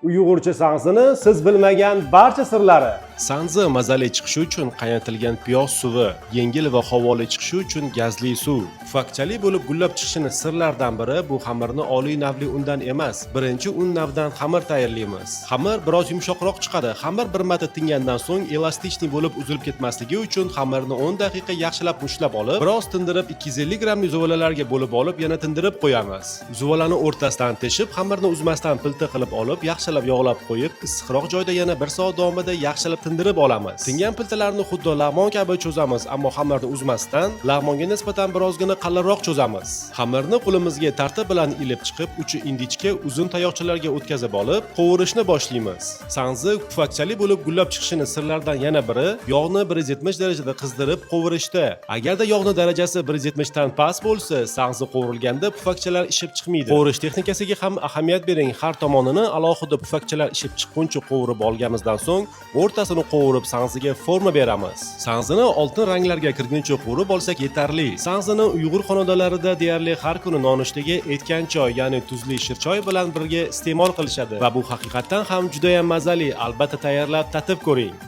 Uyg'urcha sansini siz bilmagan barcha sirlari. Sanzi mazali chiqishi uchun qaynatilgan piyoz suvi, yengil va havoli chiqishi uchun gazli suv. Pufakchali bo'lib gullab chiqishini sirlardan biri bu xamirni oliy navli undan emas, birinchi un navdan xamir tayyorlaymiz. Xamir biroz yumshoqroq chiqadi. Xamir bir marta tingandan so'ng elastikniy bo'lib uzilib ketmasligi uchun xamirni 10 daqiqa yaxshilab mushlab olib, biroz tindirib 250 grammli zuvalalarga bo'lib olib, yana tindirib qo'yamiz. Zuvalani o'rtasidan teshib, xamirni uzmasdan pilta qilib olib, yaxshilab yog'lab qo'yib, issiqroq joyda yana 1 soat davomida yaxshilab tindirib olamiz. Tingan piltalarni xuddi lag'mon kabi cho'zamiz, ammo xamirni uzmasdan lag'monga nisbatan birozgina qalinroq cho'zamiz. Xamirni qo'limizga tartib bilan ilib chiqib, uchi ingichka uzun tayoqchalarga o'tkazib olib, qovurishni boshlaymiz. Sanzi pufakchali bo'lib gullab chiqishini sirlardan yana biri yog'ni 170 darajada qizdirib qovurishda. Agarda yog'ni darajasi 170 dan past bo'lsa, sanzi qovurilganda pufakchalar ishib chiqmaydi. Qovurish texnikasiga ham ahamiyat bering. Har tomonini alohida pufakchalar ishib chiqquncha qovurib olganimizdan so'ng, o'rtasini qovurib sanziga forma beramiz. Sanzini oltin ranglarga kirguncha qovurib olsak yetarli. Sanzini Uyg'ur xonadonlarida deyarli har kuni nonushtaga etgan choy, ya'ni tuzli shirchoy bilan birga iste'mol qilishadi va bu haqiqatan ham juda ham mazali. Albatta tayyorlab tatib ko'ring.